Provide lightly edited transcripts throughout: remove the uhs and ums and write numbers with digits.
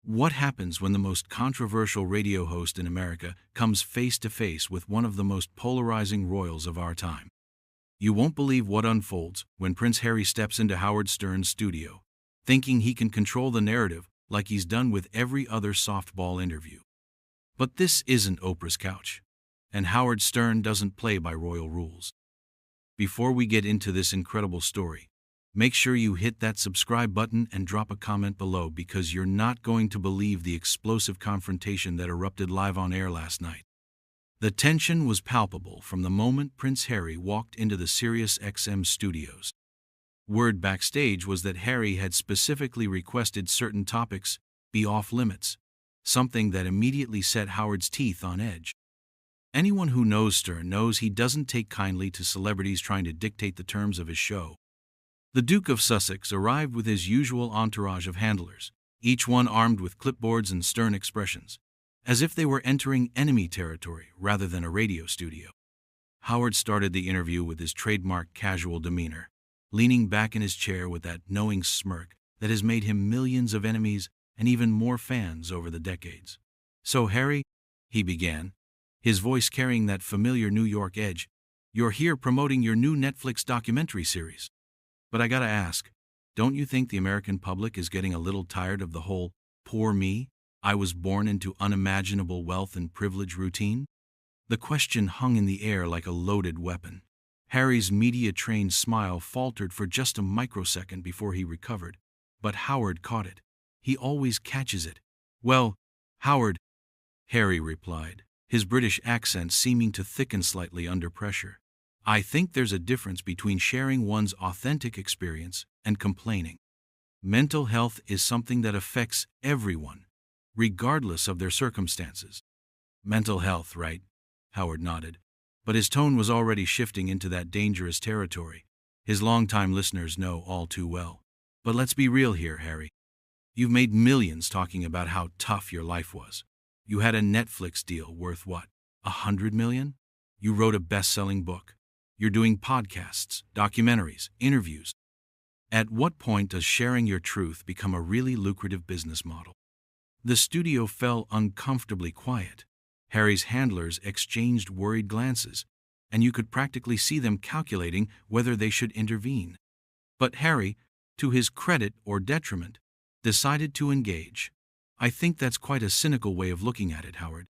What happens when the most controversial radio host in America comes face to face with one of the most polarizing royals of our time? You won't believe what unfolds when Prince Harry steps into Howard Stern's studio, thinking he can control the narrative like he's done with every other softball interview. But this isn't Oprah's couch, and Howard Stern doesn't play by royal rules. Before we get into this incredible story, make sure you hit that subscribe button and drop a comment below, because you're not going to believe the explosive confrontation that erupted live on air last night. The tension was palpable from the moment Prince Harry walked into the SiriusXM studios. Word backstage was that Harry had specifically requested certain topics be off limits, something that immediately set Howard's teeth on edge. Anyone who knows Stern knows he doesn't take kindly to celebrities trying to dictate the terms of his show. The Duke of Sussex arrived with his usual entourage of handlers, each one armed with clipboards and stern expressions, as if they were entering enemy territory rather than a radio studio. Howard started the interview with his trademark casual demeanor, leaning back in his chair with that knowing smirk that has made him millions of enemies and even more fans over the decades. "So, Harry," he began, his voice carrying that familiar New York edge, "you're here promoting your new Netflix documentary series. But I gotta ask, don't you think the American public is getting a little tired of the whole, 'poor me, I was born into unimaginable wealth and privilege' routine?" The question hung in the air like a loaded weapon. Harry's media-trained smile faltered for just a microsecond before he recovered, but Howard caught it. He always catches it. "Well, Howard," Harry replied, his British accent seeming to thicken slightly under pressure, "I think there's a difference between sharing one's authentic experience and complaining. Mental health is something that affects everyone, regardless of their circumstances." "Mental health, right?" Howard nodded, but his tone was already shifting into that dangerous territory his longtime listeners know all too well. "But let's be real here, Harry. You've made millions talking about how tough your life was. You had a Netflix deal worth what, $100 million? You wrote a best-selling book. You're doing podcasts, documentaries, interviews. At what point does sharing your truth become a really lucrative business model?" The studio fell uncomfortably quiet. Harry's handlers exchanged worried glances, and you could practically see them calculating whether they should intervene. But Harry, to his credit or detriment, decided to engage. "I think that's quite a cynical way of looking at it, Howard.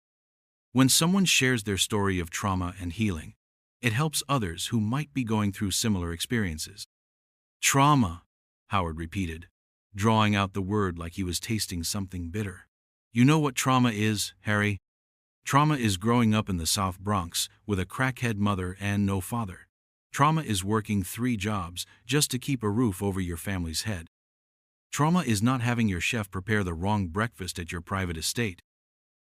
When someone shares their story of trauma and healing, it helps others who might be going through similar experiences." "Trauma," Howard repeated, drawing out the word like he was tasting something bitter. "You know what trauma is, Harry? Trauma is growing up in the South Bronx with a crackhead mother and no father. Trauma is working 3 jobs just to keep a roof over your family's head. Trauma is not having your chef prepare the wrong breakfast at your private estate."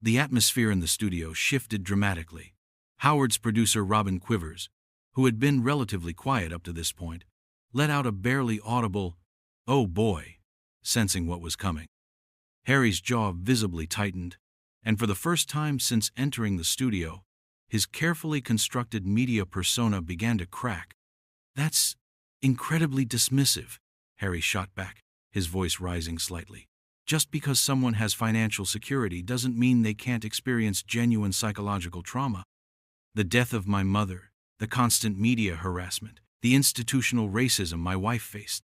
The atmosphere in the studio shifted dramatically. Howard's producer Robin Quivers, who had been relatively quiet up to this point, let out a barely audible, "Oh boy," sensing what was coming. Harry's jaw visibly tightened, and for the first time since entering the studio, his carefully constructed media persona began to crack. "That's incredibly dismissive," Harry shot back, his voice rising slightly. "Just because someone has financial security doesn't mean they can't experience genuine psychological trauma. The death of my mother, the constant media harassment, the institutional racism my wife faced."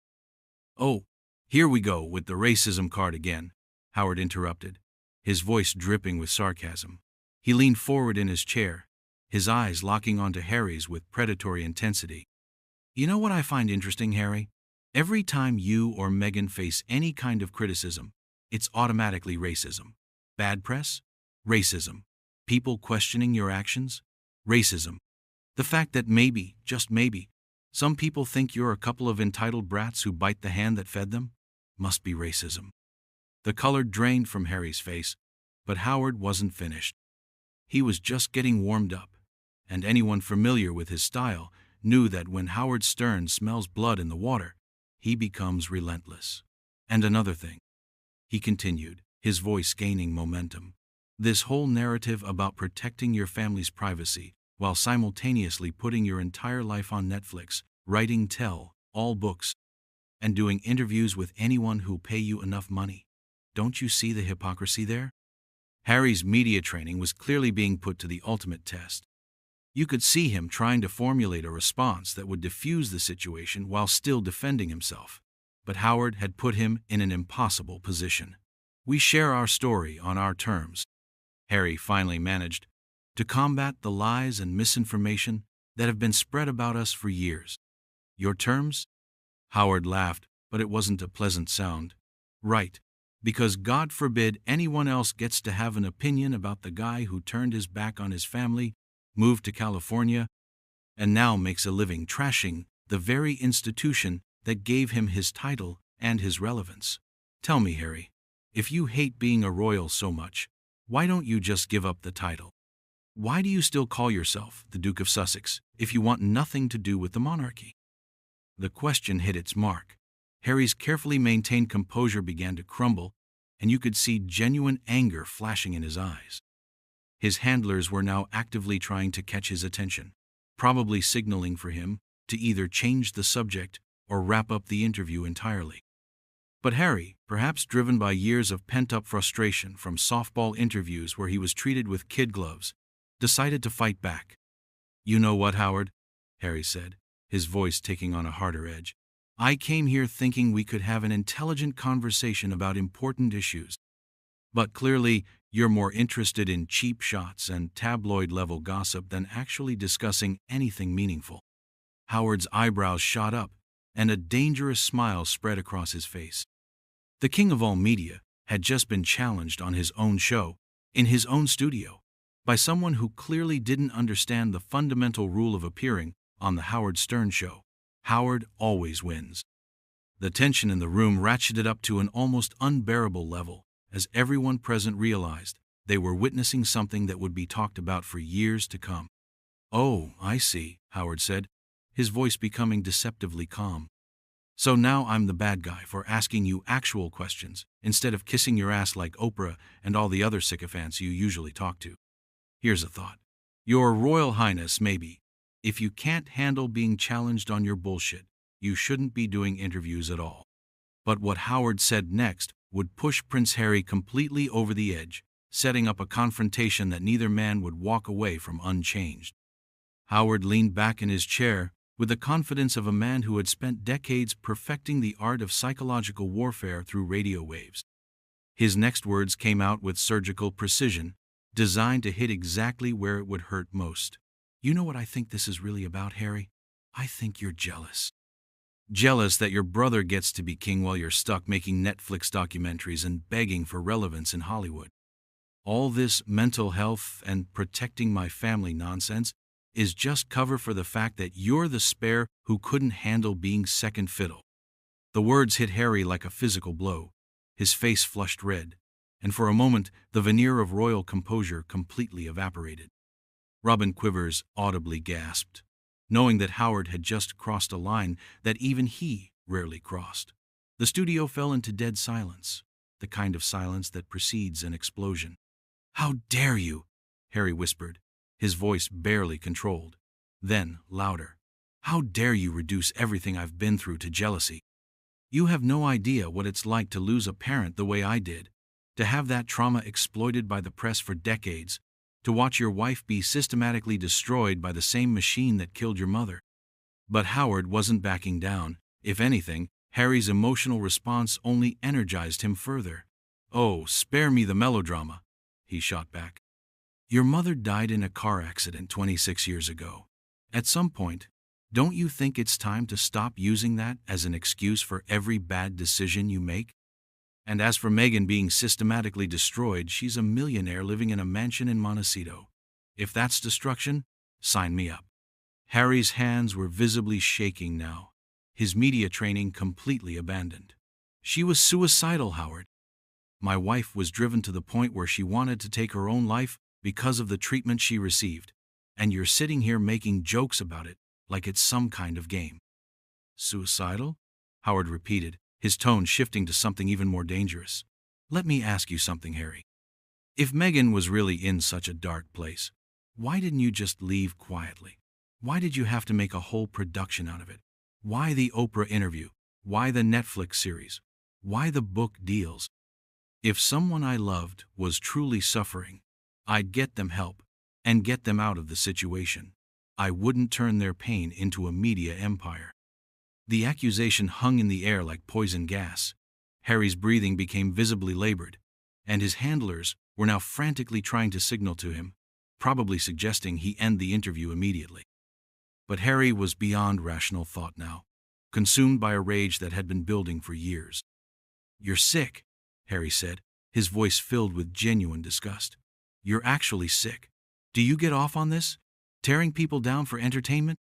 "Oh, here we go with the racism card again," Howard interrupted, his voice dripping with sarcasm. He leaned forward in his chair, his eyes locking onto Harry's with predatory intensity. "You know what I find interesting, Harry? Every time you or Meghan face any kind of criticism, it's automatically racism. Bad press? Racism. People questioning your actions? Racism. The fact that maybe, just maybe, some people think you're a couple of entitled brats who bite the hand that fed them? Must be racism." The color drained from Harry's face, but Howard wasn't finished. He was just getting warmed up, and anyone familiar with his style knew that when Howard Stern smells blood in the water, he becomes relentless. "And another thing," he continued, his voice gaining momentum, "this whole narrative about protecting your family's privacy while simultaneously putting your entire life on Netflix, writing all books, and doing interviews with anyone who'll pay you enough money. Don't you see the hypocrisy there? Harry's media training was clearly being put to the ultimate test. You could see him trying to formulate a response that would diffuse the situation while still defending himself. But Howard had put him in an impossible position. We share our story on our terms. Harry finally managed to combat the lies and misinformation that have been spread about us for years. Your terms? Howard laughed, but it wasn't a pleasant sound. Right, because God forbid anyone else gets to have an opinion about the guy who turned his back on his family, moved to California, and now makes a living trashing the very institution that gave him his title and his relevance. Tell me, Harry, if you hate being a royal so much, why don't you just give up the title? Why do you still call yourself the Duke of Sussex if you want nothing to do with the monarchy? The question hit its mark. Harry's carefully maintained composure began to crumble, and you could see genuine anger flashing in his eyes. His handlers were now actively trying to catch his attention, probably signaling for him to either change the subject or wrap up the interview entirely. But Harry, perhaps driven by years of pent-up frustration from softball interviews where he was treated with kid gloves, decided to fight back. You know what, Howard? Harry said, his voice taking on a harder edge. I came here thinking we could have an intelligent conversation about important issues. But clearly, you're more interested in cheap shots and tabloid-level gossip than actually discussing anything meaningful. Howard's eyebrows shot up, and a dangerous smile spread across his face. The king of all media had just been challenged on his own show, in his own studio, by someone who clearly didn't understand the fundamental rule of appearing on the Howard Stern show. Howard always wins. The tension in the room ratcheted up to an almost unbearable level, as everyone present realized they were witnessing something that would be talked about for years to come. Oh, I see, Howard said, his voice becoming deceptively calm. So now I'm the bad guy for asking you actual questions, instead of kissing your ass like Oprah and all the other sycophants you usually talk to. Here's a thought. Your Royal Highness, maybe. If you can't handle being challenged on your bullshit, you shouldn't be doing interviews at all. But what Howard said next would push Prince Harry completely over the edge, setting up a confrontation that neither man would walk away from unchanged. Howard leaned back in his chair with the confidence of a man who had spent decades perfecting the art of psychological warfare through radio waves. His next words came out with surgical precision, designed to hit exactly where it would hurt most. You know what I think this is really about, Harry? I think you're jealous. Jealous that your brother gets to be king while you're stuck making Netflix documentaries and begging for relevance in Hollywood. All this mental health and protecting my family nonsense is just cover for the fact that you're the spare who couldn't handle being second fiddle. The words hit Harry like a physical blow. His face flushed red, and for a moment the veneer of royal composure completely evaporated. Robin Quivers audibly gasped, knowing that Howard had just crossed a line that even he rarely crossed. The studio fell into dead silence, the kind of silence that precedes an explosion. "How dare you?" Harry whispered, his voice barely controlled. Then, louder. "How dare you reduce everything I've been through to jealousy? You have no idea what it's like to lose a parent the way I did, to have that trauma exploited by the press for decades, to watch your wife be systematically destroyed by the same machine that killed your mother." But Howard wasn't backing down. If anything, Harry's emotional response only energized him further. "Oh, spare me the melodrama," he shot back. "Your mother died in a car accident 26 years ago. At some point, don't you think it's time to stop using that as an excuse for every bad decision you make? And as for Meghan being systematically destroyed, she's a millionaire living in a mansion in Montecito. If that's destruction, sign me up." Harry's hands were visibly shaking now, his media training completely abandoned. "She was suicidal, Howard. My wife was driven to the point where she wanted to take her own life because of the treatment she received, and you're sitting here making jokes about it like it's some kind of game." "Suicidal?" Howard repeated, his tone shifting to something even more dangerous. "Let me ask you something, Harry. If Meghan was really in such a dark place, why didn't you just leave quietly? Why did you have to make a whole production out of it? Why the Oprah interview? Why the Netflix series? Why the book deals? If someone I loved was truly suffering, I'd get them help and get them out of the situation. I wouldn't turn their pain into a media empire. The accusation hung in the air like poison gas. Harry's breathing became visibly labored, and his handlers were now frantically trying to signal to him, probably suggesting he end the interview immediately. But Harry was beyond rational thought now, consumed by a rage that had been building for years. "You're sick," Harry said, his voice filled with genuine disgust. "You're actually sick. Do you get off on this? Tearing people down for entertainment?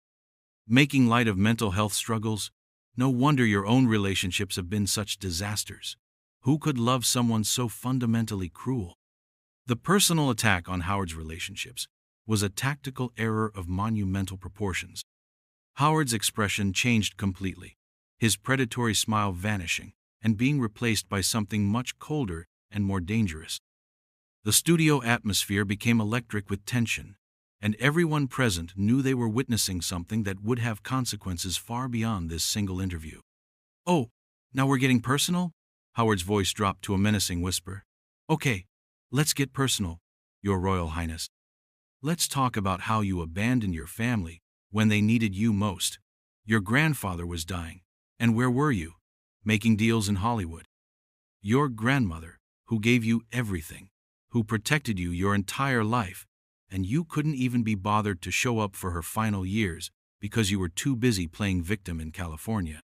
Making light of mental health struggles? No wonder your own relationships have been such disasters. Who could love someone so fundamentally cruel?" The personal attack on Howard's relationships was a tactical error of monumental proportions. Howard's expression changed completely, his predatory smile vanishing and being replaced by something much colder and more dangerous. The studio atmosphere became electric with tension, and everyone present knew they were witnessing something that would have consequences far beyond this single interview. "Oh, now we're getting personal?" Howard's voice dropped to a menacing whisper. "Okay, let's get personal, Your Royal Highness. Let's talk about how you abandoned your family when they needed you most. Your grandfather was dying, and where were you? Making deals in Hollywood. Your grandmother, who gave you everything, who protected you your entire life, and you couldn't even be bothered to show up for her final years because you were too busy playing victim in California."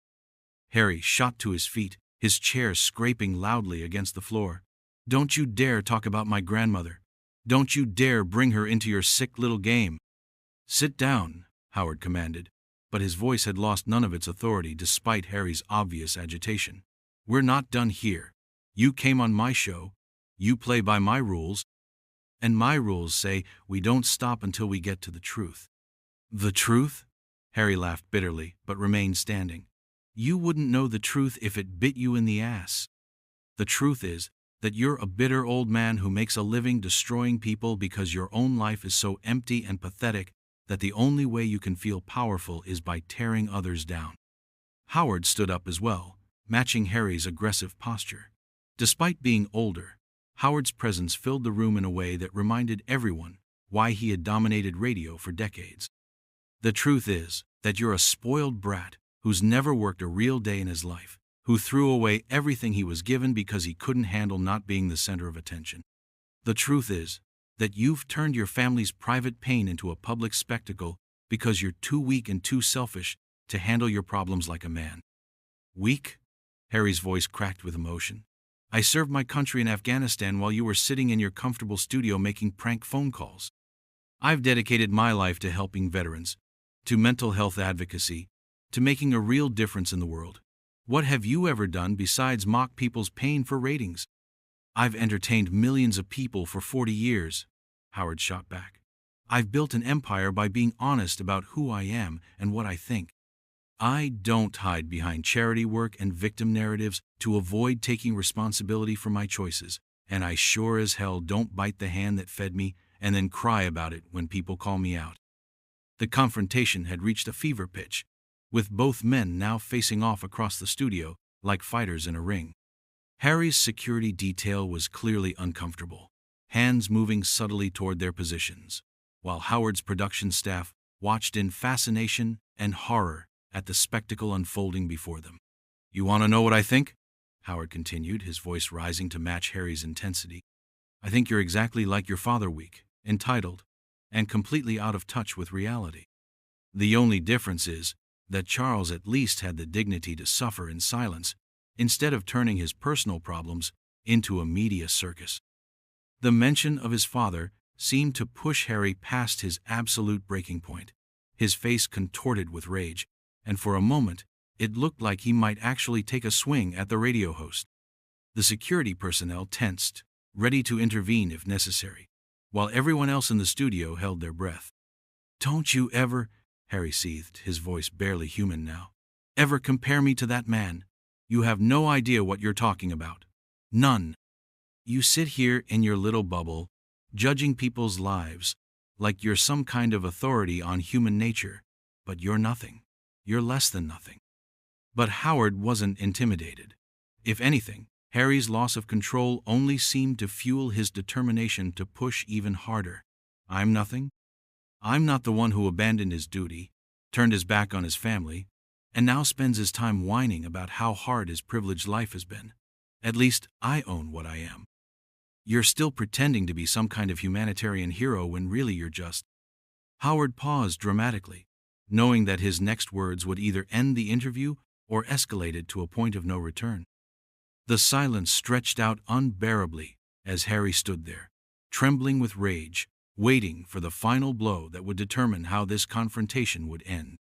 Harry shot to his feet, his chair scraping loudly against the floor. "Don't you dare talk about my grandmother. Don't you dare bring her into your sick little game." "Sit down," Howard commanded, but his voice had lost none of its authority despite Harry's obvious agitation. "We're not done here. You came on my show. You play by my rules. And my rules say we don't stop until we get to the truth." "The truth?" Harry laughed bitterly, but remained standing. "You wouldn't know the truth if it bit you in the ass. The truth is that you're a bitter old man who makes a living destroying people because your own life is so empty and pathetic that the only way you can feel powerful is by tearing others down." Howard stood up as well, matching Harry's aggressive posture. Despite being older, Howard's presence filled the room in a way that reminded everyone why he had dominated radio for decades. "The truth is that you're a spoiled brat who's never worked a real day in his life, who threw away everything he was given because he couldn't handle not being the center of attention. The truth is that you've turned your family's private pain into a public spectacle because you're too weak and too selfish to handle your problems like a man." "Weak?" Harry's voice cracked with emotion. "I served my country in Afghanistan while you were sitting in your comfortable studio making prank phone calls. I've dedicated my life to helping veterans, to mental health advocacy, to making a real difference in the world. What have you ever done besides mock people's pain for ratings?" "I've entertained millions of people for 40 years, Howard shot back. "I've built an empire by being honest about who I am and what I think. I don't hide behind charity work and victim narratives to avoid taking responsibility for my choices, and I sure as hell don't bite the hand that fed me and then cry about it when people call me out." The confrontation had reached a fever pitch, with both men now facing off across the studio like fighters in a ring. Harry's security detail was clearly uncomfortable, hands moving subtly toward their positions, while Howard's production staff watched in fascination and horror at the spectacle unfolding before them. "You want to know what I think?" Howard continued, his voice rising to match Harry's intensity. "I think you're exactly like your father, weak, entitled, and completely out of touch with reality. The only difference is that Charles at least had the dignity to suffer in silence, instead of turning his personal problems into a media circus." The mention of his father seemed to push Harry past his absolute breaking point. His face contorted with rage, and for a moment it looked like he might actually take a swing at the radio host. The security personnel tensed, ready to intervene if necessary, while everyone else in the studio held their breath. "Don't you ever," Harry seethed, his voice barely human now, "ever compare me to that man. You have no idea what you're talking about. None. You sit here in your little bubble, judging people's lives like you're some kind of authority on human nature, but you're nothing. You're less than nothing." But Howard wasn't intimidated. If anything, Harry's loss of control only seemed to fuel his determination to push even harder. I'm nothing. I'm not the one who abandoned his duty, turned his back on his family, and now spends his time whining about how hard his privileged life has been. At least I own what I am. You're still pretending to be some kind of humanitarian hero when really you're just... Howard paused dramatically, knowing that his next words would either end the interview or escalate it to a point of no return. The silence stretched out unbearably as Harry stood there, trembling with rage, waiting for the final blow that would determine how this confrontation would end.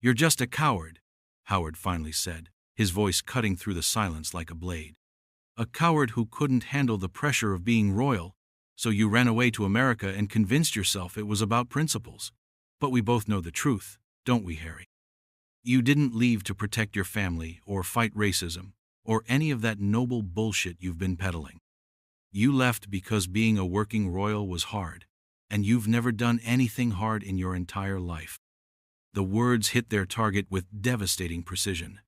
You're just a coward, Howard finally said, his voice cutting through the silence like a blade. A coward who couldn't handle the pressure of being royal, so you ran away to America and convinced yourself it was about principles. But we both know the truth, don't we, Harry? You didn't leave to protect your family or fight racism or any of that noble bullshit you've been peddling. You left because being a working royal was hard, and you've never done anything hard in your entire life. The words hit their target with devastating precision.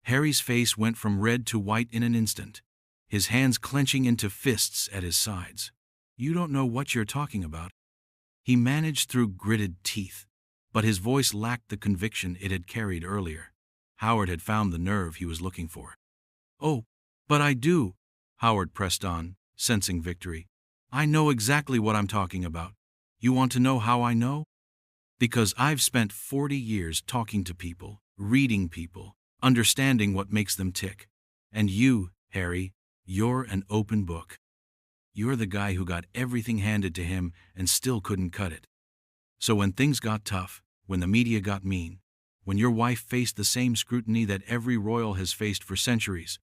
Harry's face went from red to white in an instant, his hands clenching into fists at his sides. You don't know what you're talking about. He managed through gritted teeth, but his voice lacked the conviction it had carried earlier. Howard had found the nerve he was looking for. Oh, but I do, Howard pressed on, sensing victory. I know exactly what I'm talking about. You want to know how I know? Because I've spent 40 years talking to people, reading people, understanding what makes them tick. And you, Harry, you're an open book. You're the guy who got everything handed to him and still couldn't cut it. So when things got tough, when the media got mean, when your wife faced the same scrutiny that every royal has faced for centuries,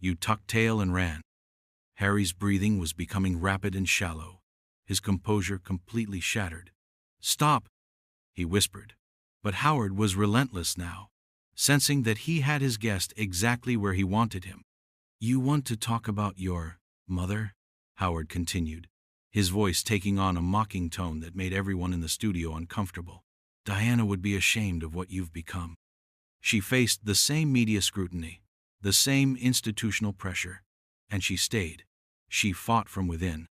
you tucked tail and ran. Harry's breathing was becoming rapid and shallow, his composure completely shattered. Stop, he whispered. But Howard was relentless now, sensing that he had his guest exactly where he wanted him. You want to talk about your mother? Howard continued, his voice taking on a mocking tone that made everyone in the studio uncomfortable. Diana would be ashamed of what you've become. She faced the same media scrutiny, the same institutional pressure, and she stayed. She fought from within.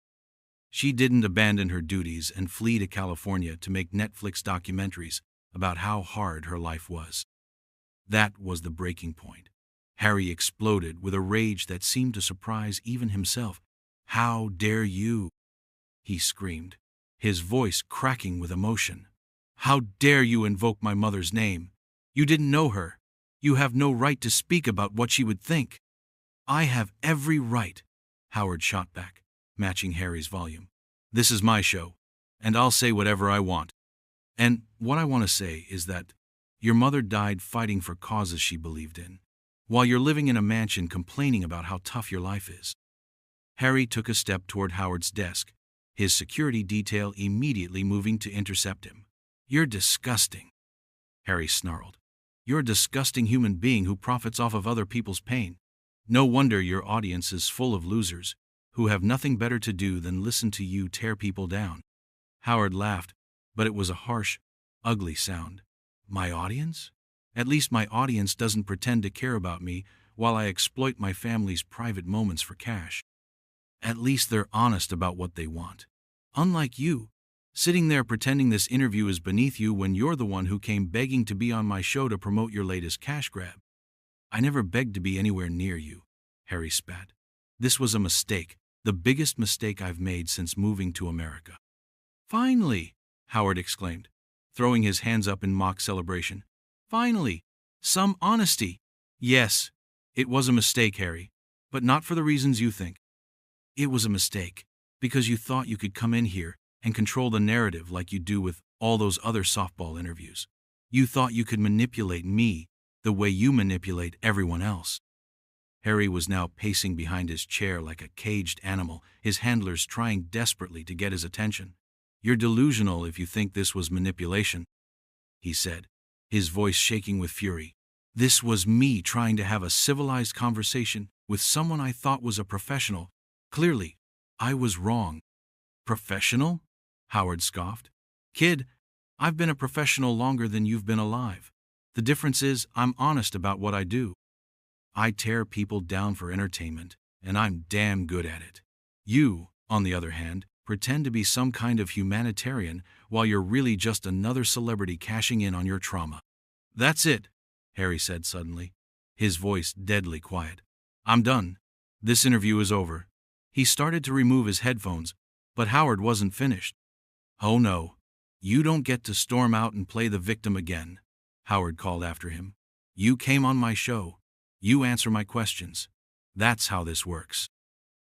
She didn't abandon her duties and flee to California to make Netflix documentaries about how hard her life was. That was the breaking point. Harry exploded with a rage that seemed to surprise even himself. How dare you? He screamed, his voice cracking with emotion. How dare you invoke my mother's name? You didn't know her. You have no right to speak about what she would think. I have every right, Howard shot back, matching Harry's volume. This is my show, and I'll say whatever I want. And what I want to say is that your mother died fighting for causes she believed in, while you're living in a mansion complaining about how tough your life is. Harry took a step toward Howard's desk, his security detail immediately moving to intercept him. You're disgusting, Harry snarled. You're a disgusting human being who profits off of other people's pain. No wonder your audience is full of losers who have nothing better to do than listen to you tear people down. Howard laughed, but it was a harsh, ugly sound. My audience? At least my audience doesn't pretend to care about me while I exploit my family's private moments for cash. At least they're honest about what they want. Unlike you, sitting there pretending this interview is beneath you when you're the one who came begging to be on my show to promote your latest cash grab. I never begged to be anywhere near you, Harry spat. This was a mistake, the biggest mistake I've made since moving to America. Finally, Howard exclaimed, throwing his hands up in mock celebration. Finally, some honesty. Yes, it was a mistake, Harry, but not for the reasons you think. It was a mistake because you thought you could come in here and control the narrative like you do with all those other softball interviews. You thought you could manipulate me the way you manipulate everyone else. Harry was now pacing behind his chair like a caged animal, his handlers trying desperately to get his attention. You're delusional if you think this was manipulation, he said, his voice shaking with fury. This was me trying to have a civilized conversation with someone I thought was a professional. Clearly, I was wrong. Professional? Howard scoffed. Kid, I've been a professional longer than you've been alive. The difference is I'm honest about what I do. I tear people down for entertainment, and I'm damn good at it. You, on the other hand, pretend to be some kind of humanitarian while you're really just another celebrity cashing in on your trauma. That's it, Harry said suddenly, his voice deadly quiet. I'm done. This interview is over. He started to remove his headphones, but Howard wasn't finished. Oh no. You don't get to storm out and play the victim again, Howard called after him. You came on my show. You answer my questions. That's how this works.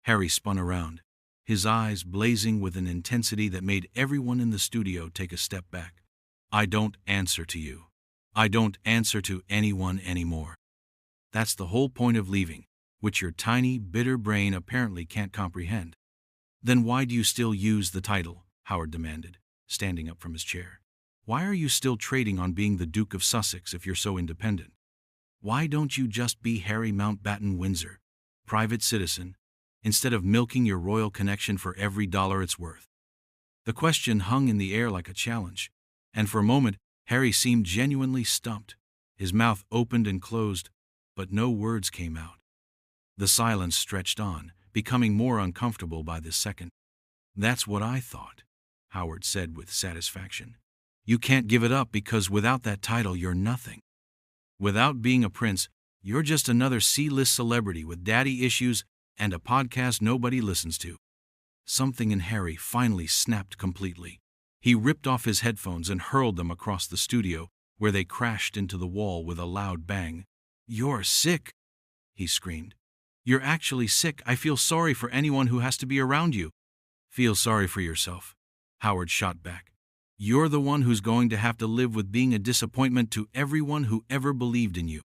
Harry spun around, his eyes blazing with an intensity that made everyone in the studio take a step back. I don't answer to you. I don't answer to anyone anymore. That's the whole point of leaving, which your tiny, bitter brain apparently can't comprehend. Then why do you still use the title? Howard demanded, standing up from his chair. Why are you still trading on being the Duke of Sussex if you're so independent? Why don't you just be Harry Mountbatten Windsor, private citizen, instead of milking your royal connection for every dollar it's worth? The question hung in the air like a challenge, and for a moment Harry seemed genuinely stumped. His mouth opened and closed, but no words came out. The silence stretched on, becoming more uncomfortable by the second. That's what I thought, Howard said with satisfaction. You can't give it up because without that title you're nothing. Without being a prince, you're just another C-list celebrity with daddy issues and a podcast nobody listens to. Something in Harry finally snapped completely. He ripped off his headphones and hurled them across the studio, where they crashed into the wall with a loud bang. You're sick, he screamed. You're actually sick. I feel sorry for anyone who has to be around you. Feel sorry for yourself, Howard shot back. You're the one who's going to have to live with being a disappointment to everyone who ever believed in you.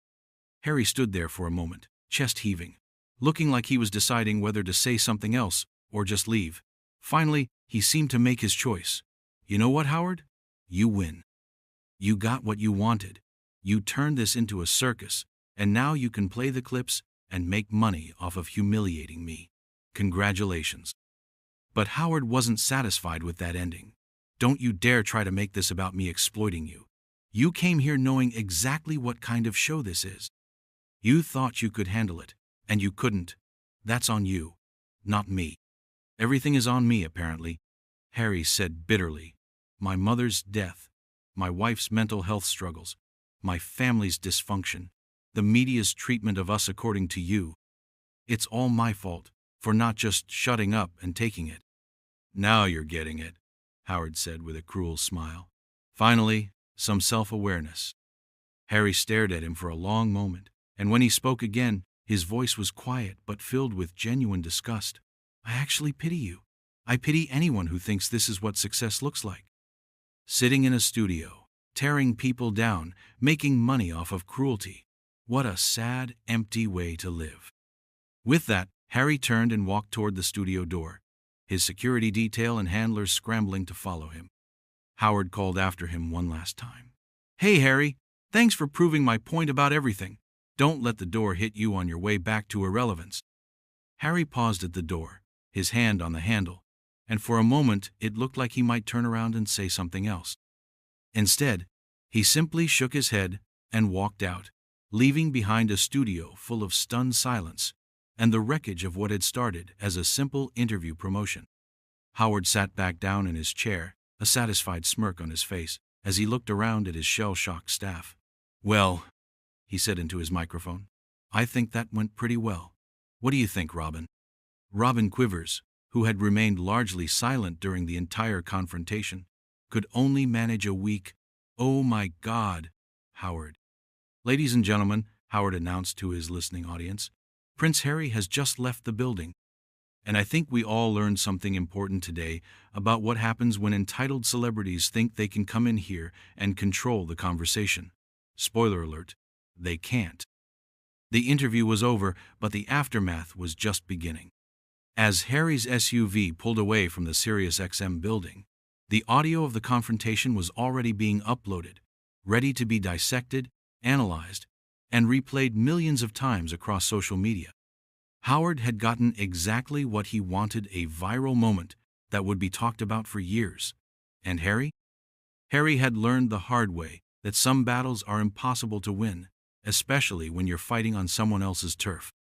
Harry stood there for a moment, chest heaving, looking like he was deciding whether to say something else or just leave. Finally, he seemed to make his choice. You know what, Howard? You win. You got what you wanted. You turned this into a circus, and now you can play the clips and make money off of humiliating me. Congratulations. But Howard wasn't satisfied with that ending. Don't you dare try to make this about me exploiting you. You came here knowing exactly what kind of show this is. You thought you could handle it, and you couldn't. That's on you, not me. Everything is on me, apparently, Harry said bitterly. My mother's death, my wife's mental health struggles, my family's dysfunction, the media's treatment of us according to you. It's all my fault for not just shutting up and taking it. Now you're getting it, Howard said with a cruel smile. Finally, some self-awareness. Harry stared at him for a long moment, and when he spoke again, his voice was quiet but filled with genuine disgust. I actually pity you. I pity anyone who thinks this is what success looks like. Sitting in a studio, tearing people down, making money off of cruelty. What a sad, empty way to live. With that, Harry turned and walked toward the studio door, his security detail and handlers scrambling to follow him. Howard called after him one last time. Hey, Harry, thanks for proving my point about everything. Don't let the door hit you on your way back to irrelevance. Harry paused at the door, his hand on the handle, and for a moment it looked like he might turn around and say something else. Instead, he simply shook his head and walked out, leaving behind a studio full of stunned silence and the wreckage of what had started as a simple interview promotion. Howard sat back down in his chair, a satisfied smirk on his face, as he looked around at his shell-shocked staff. Well, he said into his microphone, I think that went pretty well. What do you think, Robin? Robin Quivers, who had remained largely silent during the entire confrontation, could only manage a weak, "Oh my God, Howard." Ladies and gentlemen, Howard announced to his listening audience, Prince Harry has just left the building. And I think we all learned something important today about what happens when entitled celebrities think they can come in here and control the conversation. Spoiler alert, they can't. The interview was over, but the aftermath was just beginning. As Harry's SUV pulled away from the SiriusXM building, the audio of the confrontation was already being uploaded, ready to be dissected, analyzed, and replayed millions of times across social media. Howard had gotten exactly what he wanted, a viral moment that would be talked about for years. And Harry? Harry had learned the hard way that some battles are impossible to win, especially when you're fighting on someone else's turf.